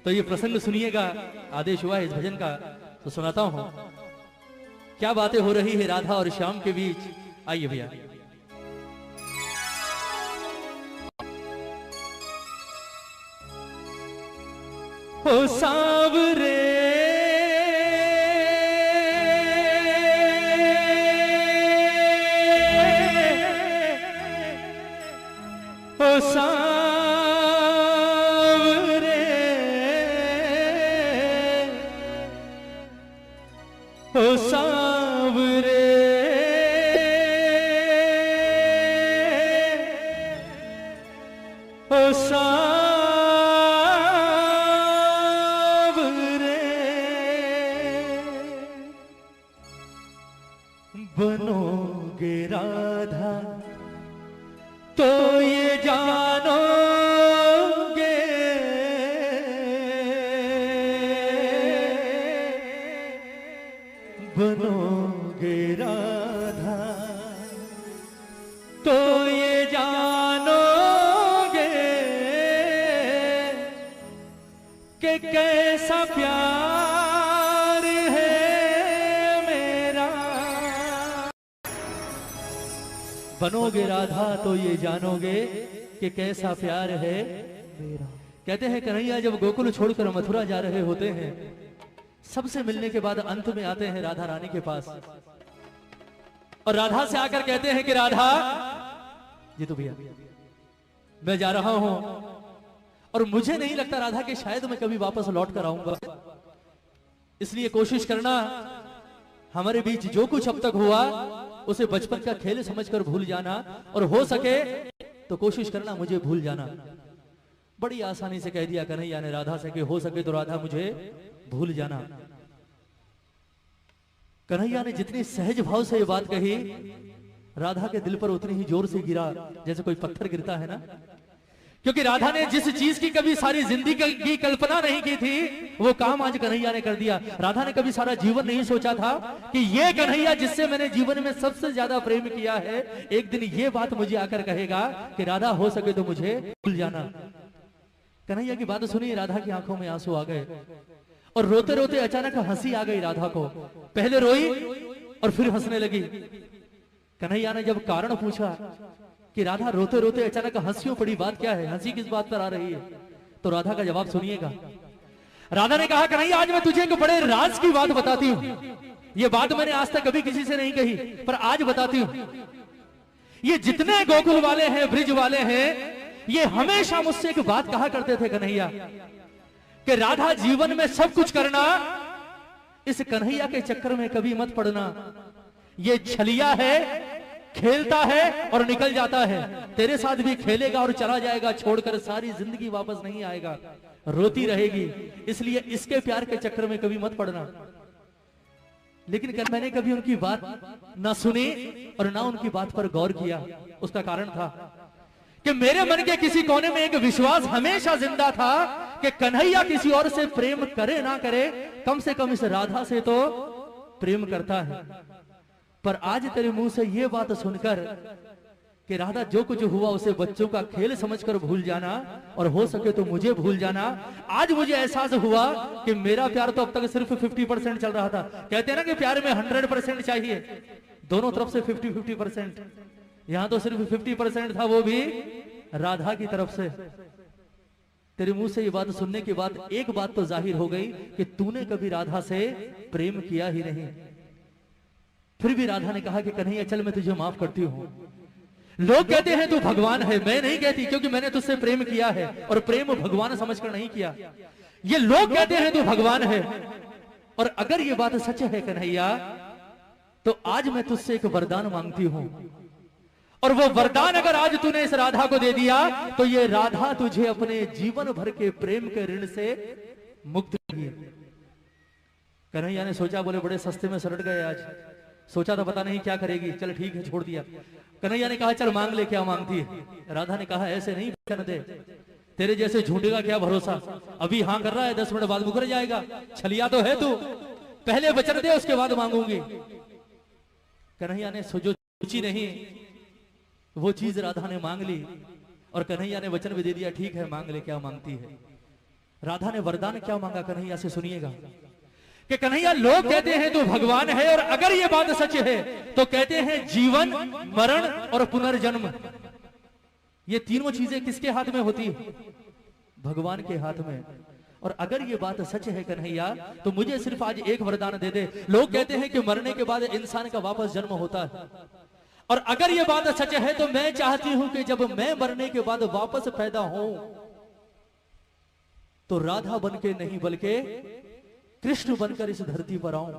तो ये प्रसंग सुनिएगा, आदेश हुआ है इस भजन का तो सुनाता हूं। क्या बातें हो रही है राधा और श्याम के बीच, आइए भैया। ओ सांवरे ओ सांवरे ओ सांवरे ओ सांवरे बनोगे राधा तो ये जानोगे बनोगे राधा तो ये जानोगे कि कैसा प्यार है मेरा। बनोगे राधा तो ये जानोगे कि कैसा प्यार है मेरा। कहते हैं कन्हैया जब गोकुल छोड़कर मथुरा जा रहे होते हैं, सबसे मिलने के बाद अंत में आते हैं राधा रानी के पास और राधा से आकर कहते हैं कि राधा जी तो भैया मैं जा रहा हूं और मुझे नहीं लगता राधा कि शायद मैं कभी वापस लौट कर आऊंगा, इसलिए कोशिश करना हमारे बीच जो कुछ अब तक हुआ उसे बचपन का खेल समझकर भूल जाना और हो सके तो कोशिश करना मुझे भूल जाना। बड़ी आसानी से कह दिया कन्हैया ने राधा से कि हो सके तो राधा मुझे भूल जाना। कन्हैया ने जितनी सहज भाव से ये बात कही, राधा के दिल पर उतनी ही जोर से गिरा जैसे कोई पत्थर गिरता है ना, क्योंकि राधा ने जिस चीज की कभी सारी जिंदगी की कल्पना नहीं की थी वो काम आज कन्हैया ने कर दिया। राधा ने कभी सारा जीवन नहीं सोचा था कि ये कन्हैया जिससे मैंने जीवन में सबसे ज्यादा प्रेम किया है, एक दिन ये बात मुझे आकर कहेगा कि राधा हो सके तो मुझे भूल जाना। कन्हैया की बात सुनी, राधा की आंखों में आंसू आ गए और रोते रोते अचानक हंसी आ गई राधा को। पहले रोई और फिर हंसने लगी। कन्हैया ने जब कारण पूछा कि राधा रोते रोते अचानक हंसियों पड़ी, बात क्या है, हंसी किस बात पर आ रही है, तो राधा का जवाब सुनिएगा। राधा ने कहा कन्हैया आज मैं तुझे एक बड़े राज की बात बताती हूं। ये बात मैंने आज तक कभी किसी से नहीं कही पर आज बताती हूं। ये जितने गोकुल वाले हैं, ब्रिज वाले हैं, ये हमेशा मुझसे एक बात कहा करते थे कन्हैया कि राधा जीवन में सब कुछ करना, इस कन्हैया के चक्कर में कभी मत पड़ना। ये छलिया है, खेलता है और निकल जाता है, तेरे साथ भी खेलेगा और चला जाएगा, छोड़कर सारी जिंदगी वापस नहीं आएगा, रोती रहेगी, इसलिए इसके प्यार के चक्कर में कभी मत पड़ना। लेकिन मैंने कभी उनकी बात ना सुनी और ना उनकी बात पर गौर किया। उसका कारण था कि मेरे मन के किसी कोने में एक विश्वास हमेशा जिंदा था कि कन्हैया किसी और से प्रेम करे ना करे, कम से कम इस राधा से तो प्रेम करता है। पर आज तेरे मुंह से ये बात सुनकर कि राधा जो कुछ हुआ उसे बच्चों का खेल समझकर भूल जाना और हो सके तो मुझे भूल जाना, आज मुझे एहसास हुआ कि मेरा प्यार तो अब तक सिर्फ 50% चल रहा था। कहते हैं ना कि प्यार में 100% चाहिए, दोनों तरफ से 50-50%, यहां तो सिर्फ 50% था, वो भी राधा की तरफ से। तेरे मुंह से ये बात सुनने के बाद एक बात तो जाहिर हो गई कि तूने कभी राधा से प्रेम किया ही नहीं। फिर भी राधा ने कहा कि कन्हैया चल मैं तुझे माफ करती हूं। लोग कहते हैं तू भगवान है, मैं नहीं कहती, क्योंकि मैंने तुझसे प्रेम किया है और प्रेम भगवान समझकर नहीं किया। ये लोग कहते हैं तू भगवान है, और अगर ये बात सच है कन्हैया तो आज मैं तुझसे एक वरदान मांगती हूं, और वो वरदान अगर आज तूने इस राधा को दे दिया तो ये राधा तुझे अपने जीवन भर के प्रेम के ऋण से मुक्त करेगी। कन्हैया ने सोचा, बोले बड़े सस्ते में सलट गए आज, सोचा था पता नहीं क्या करेगी, चल ठीक है छोड़ दिया। कन्हैया ने कहा चल मांग ले, क्या मांगती है। राधा ने कहा ऐसे नहीं वचन दे, तेरे जैसे झूठे का क्या भरोसा, अभी हाँ कर रहा है 10 मिनट बाद मुकर जाएगा, छलिया तो है तू, पहले वचन दे उसके बाद मांगूंगी। कन्हैया ने जो सोची नहीं वो चीज राधा ने मांग ली और कन्हैया ने वचन भी दे दिया, ठीक है मांग ले क्या मांगती है। राधा ने वरदान क्या मांगा कन्हैया से, सुनिएगा कि कन्हैया लोग कहते हैं तू भगवान है, और अगर ये बात सच है तो कहते हैं जीवन, मरण और पुनर्जन्म, ये तीनों चीजें किसके हाथ में होती है? भगवान के हाथ में। और अगर ये बात सच है कन्हैया, तो मुझे सिर्फ आज एक वरदान दे दे। लोग कहते हैं कि मरने के बाद इंसान का वापस जन्म होता है, और अगर ये बात सच है तो मैं चाहती हूं कि जब मैं मरने के बाद वापस पैदा हूं तो राधा बनके नहीं बल्कि कृष्ण बनकर इस धरती पर आऊं।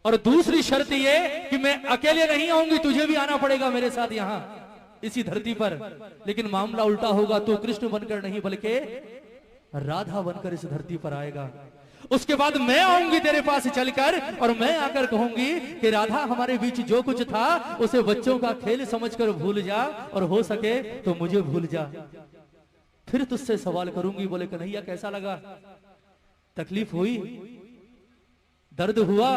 और दूसरी शर्त ये कि मैं अकेले नहीं आऊंगी, तुझे भी आना पड़ेगा मेरे साथ यहां इसी धरती पर। लेकिन मामला उल्टा होगा, तू कृष्ण बनकर नहीं बल्कि राधा बनकर इस धरती पर आएगा। उसके बाद मैं आऊंगी तेरे पास चलकर, और मैं आकर कहूंगी कि राधा हमारे बीच जो कुछ था उसे बच्चों का खेल समझकर भूल जा, और हो सके तो मुझे भूल जा। फिर तुझसे सवाल करूंगी। बोले कन्हैया कैसा लगा? तकलीफ हुई, दर्द हुआ?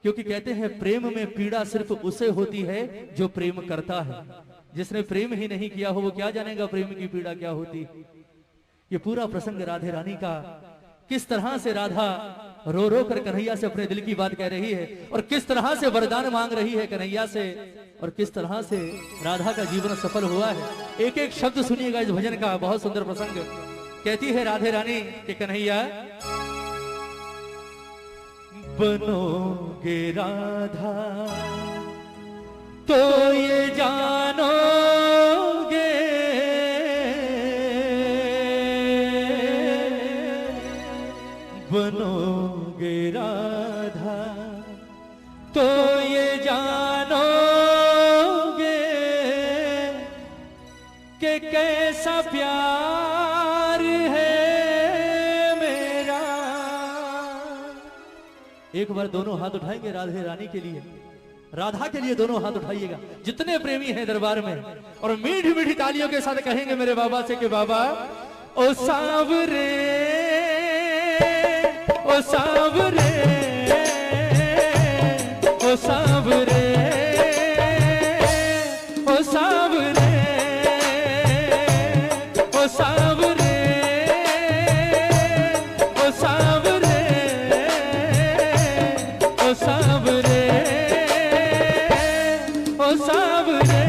क्योंकि कहते हैं प्रेम में पीड़ा सिर्फ उसे होती है जो प्रेम करता है। जिसने प्रेम ही नहीं किया हो वो क्या जानेगा प्रेम की पीड़ा क्या होती। ये पूरा प्रसंग राधे रानी का, किस तरह से राधा रो रो कर कन्हैया से अपने दिल की बात कह रही है, और किस तरह से वरदान मांग रही है कन्हैया से, और किस तरह से राधा का जीवन सफल हुआ है। एक एक शब्द सुनिएगा इस भजन का, बहुत सुंदर प्रसंग। कहती है राधे रानी कि कन्हैया बनोगे राधा तो ये जानोगे, बनोगे राधा तो ये जानोगे कि कैसा प्यार है मेरा। एक बार दोनों हाथ उठाएंगे राधे रानी के लिए, राधा के लिए दोनों हाथ उठाइएगा जितने प्रेमी हैं दरबार में, और मीठी मीठी तालियों के साथ कहेंगे मेरे बाबा से कि बाबा ओ सांवरे, ओ सांवरे, ओ सांवरे, ओ सांवरे, ओ सांवरे, ओ सांवरे, ओ सांवरे, ओ सांवरे।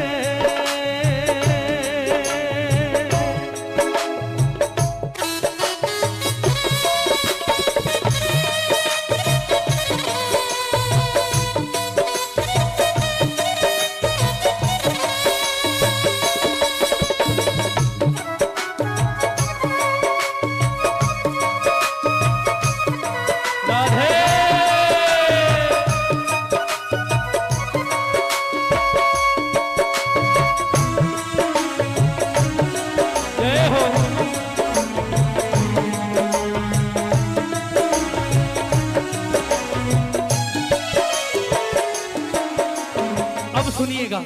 सुनिएगा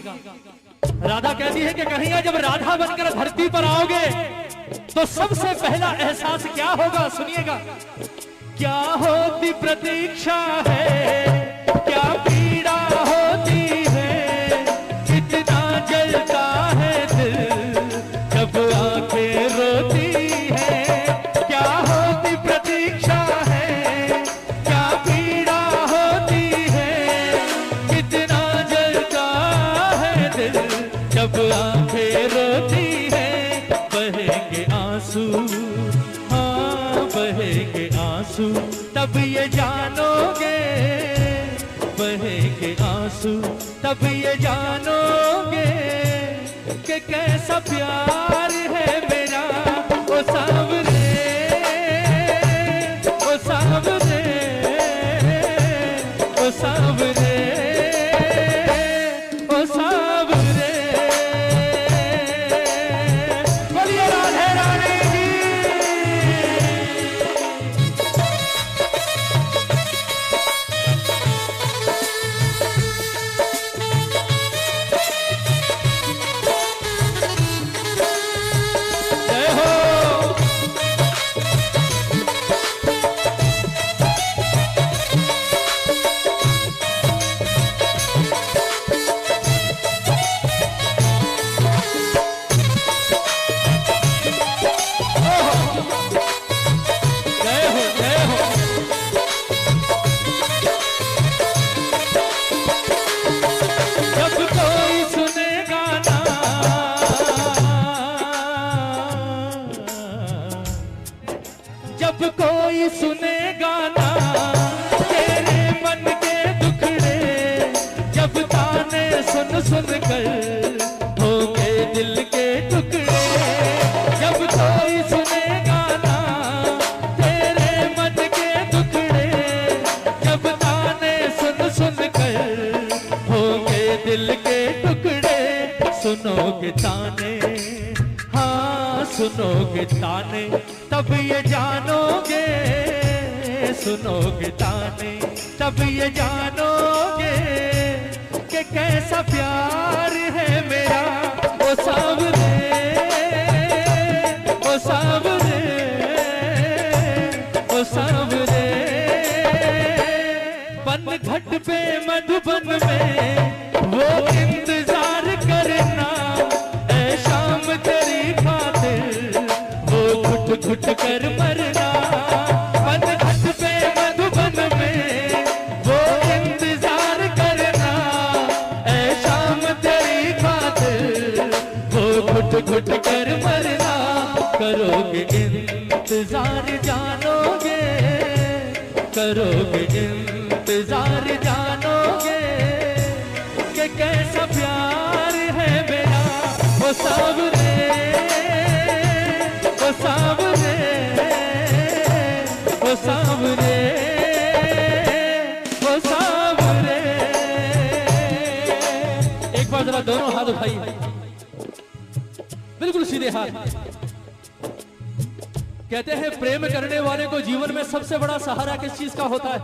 राधा कहती है कि कन्हैया जब राधा बनकर धरती पर आओगे तो सबसे पहला एहसास क्या होगा, सुनिएगा। क्या होती प्रतीक्षा है, क्या पीड़ा होती है, कितना जलता है दिल जब आंखें रोती है। क्या होती प्रतीक्षा है, क्या पीड़ा होती है, कितना जलता है दिल जब आंखें रोती है। बहेंगे आंसू, हाँ बहेंगे आंसू, तब ये जानोगे, बहेंगे आंसू तब ये जानोगे कि कैसा प्यार है मेरा। ओ सांवरे, ओ सांवरे, ओ सांवरे, ओ सांवरे। बोलिए राधे रानी की। जब कोई सुने गाना तेरे मन के दुखड़े, जब ताने सुन सुन कर होंगे दिल के टुकड़े, जब कोई सुने गाना तेरे मन के दुखड़े, जब ताने सुन सुन कर होंगे दिल के टुकड़े। सुनोगे ताने, हाँ सुनोगे ताने, तब ये जानोगे, सुनोगे ताने तब ये जानोगे कि कैसा प्यार है मेरा। ओ सावरे, ओ सावरे, ओ सावरे, पन घट पे मधुबन में वो इंतजार करना, ऐ शाम तेरी खातिर वो घुट घुट कर मरना। पन घट पे मधुबन में वो इंतजार करना, ऐ शाम तेरी खातिर वो घुट घुट कर मरना। करोगे इंतजार जानोगे, करोगे इंतजार जानोगे कि कैसा प्यार है मेरा। वो सावरे, वो सावरे, वो सावरे, वो सावरे। एक बार जरा दोनों हाथ उठाइए, बिल्कुल सीधे हाथ। कहते हैं प्रेम करने वाले को जीवन में सबसे बड़ा सहारा किस चीज का होता है,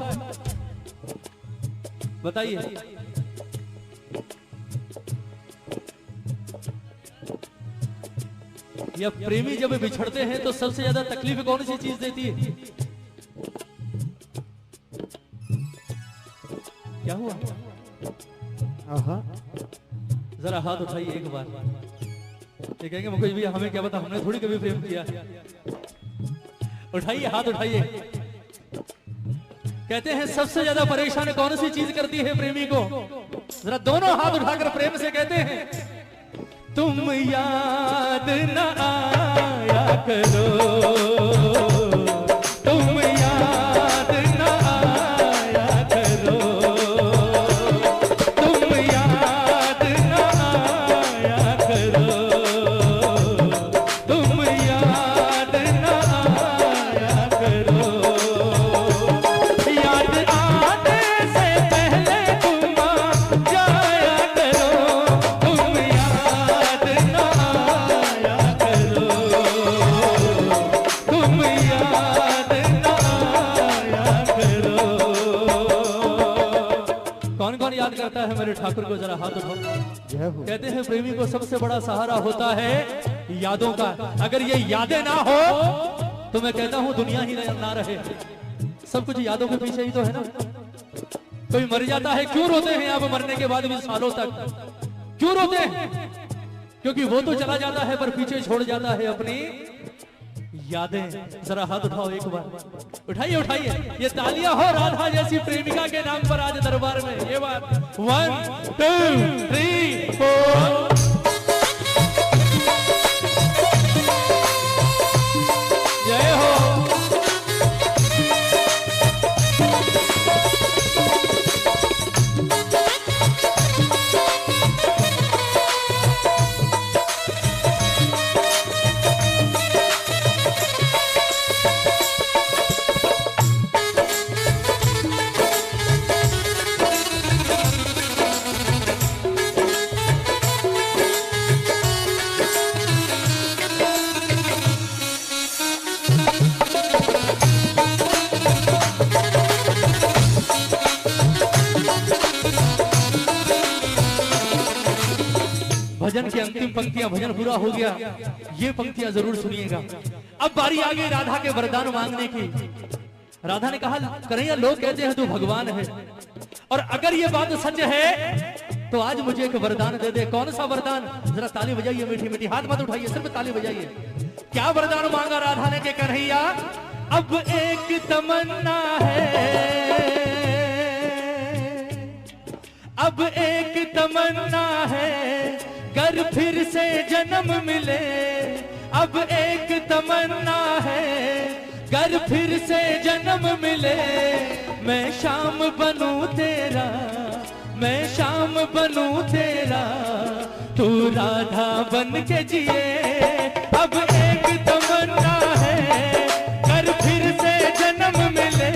बताइए। या प्रेमी जब बिछड़ते हैं तो सबसे ज्यादा तकलीफ कौन सी चीज देती है? क्या हुआ? जरा हाथ उठाइए एक बार। ये कहेंगे मुझे भी, हमें क्या पता, हमने थोड़ी कभी प्रेम किया। उठाइए हाथ उठाइए। कहते हैं सबसे ज्यादा परेशान कौन सी चीज करती है प्रेमी को? जरा दोनों हाथ उठाकर प्रेम से कहते हैं, तुम याद न आया करो, तुम याद न आया करो, तुम याद न आया करो, तुम याद न आया करो। याद आने से पहले तुम आ जाया करो, तुम याद न आया करो, तुम याद न आया करो। कौन कौन याद करता है मेरे ठाकुर को? जरा हाथ उठाओ। कहते हैं प्रेमी को सबसे बड़ा सहारा होता है यादों का। अगर ये यादें ना हो तो मैं कहता हूं दुनिया ही ना रहे। सब कुछ यादों के पीछे ही तो है ना। कोई मर जाता है, क्यों रोते हैं आप मरने के बाद भी सालों तक? क्यों रोते हैं? क्योंकि वो तो चला जाता है पर पीछे छोड़ जाता है अपनी यादें। जरा हाथ उठाओ एक बार, उठाइए उठाइए। ये तालियां हो राधा जैसी प्रेमिका के नाम पर आज दरबार में। ये बात 1 2 3 4। जय हो। भजन की अंतिम पंक्तियां, भजन पूरा हो गया, ये पंक्तियां जरूर सुनिएगा। अब बारी आ गई राधा के वरदान मांगने की। राधा ने कहा, कन्हैया लोग कहते हैं तू भगवान है, और अगर ये बात सच है तो आज मुझे एक वरदान दे दे। कौन सा वरदान? जरा ताली बजाइए मीठी मीठी, हाथ मत उठाइए, सिर्फ ताली बजाइए। क्या वरदान मांगा राधा ने? के कन्हैया अब एक तमन्ना है, अब एक तमन्ना है, कर फिर से जन्म मिले। अब एक तमन्ना है, कर फिर से जन्म मिले मैं शाम बनूं तेरा, मैं शाम बनूं तेरा, तू राधा बन के जिए। अब एक तमन्ना है कर फिर से जन्म मिले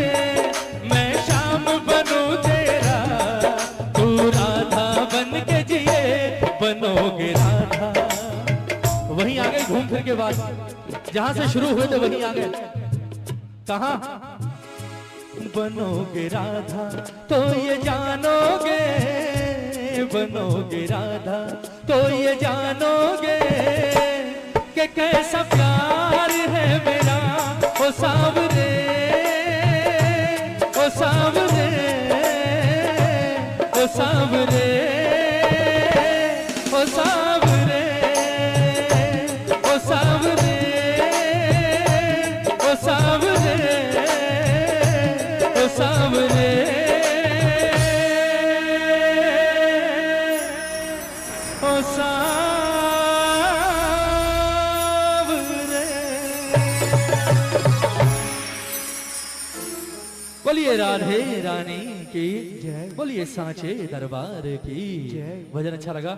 मैं शाम बनूं तेरा, तू राधा बन के जिए। बनोगे राधा, वहीं आ गए घूम फिर के बाद, जहां से शुरू हुए थे वहीं आ गए। कहां? बनोगे राधा तो ये जानोगे, बनोगे राधा तो ये जानोगे कि कैसा प्यार है मेरा। ओ सावरे, ओ सावरे, ओ सावरे, ओ सावरे, ओ सावरे, ओ सावरे, ओ सावरे, ओ सावरे। बोलिए राधे रानी की जय, बोलिए सांचे दरबार की जय। भजन अच्छा लगा?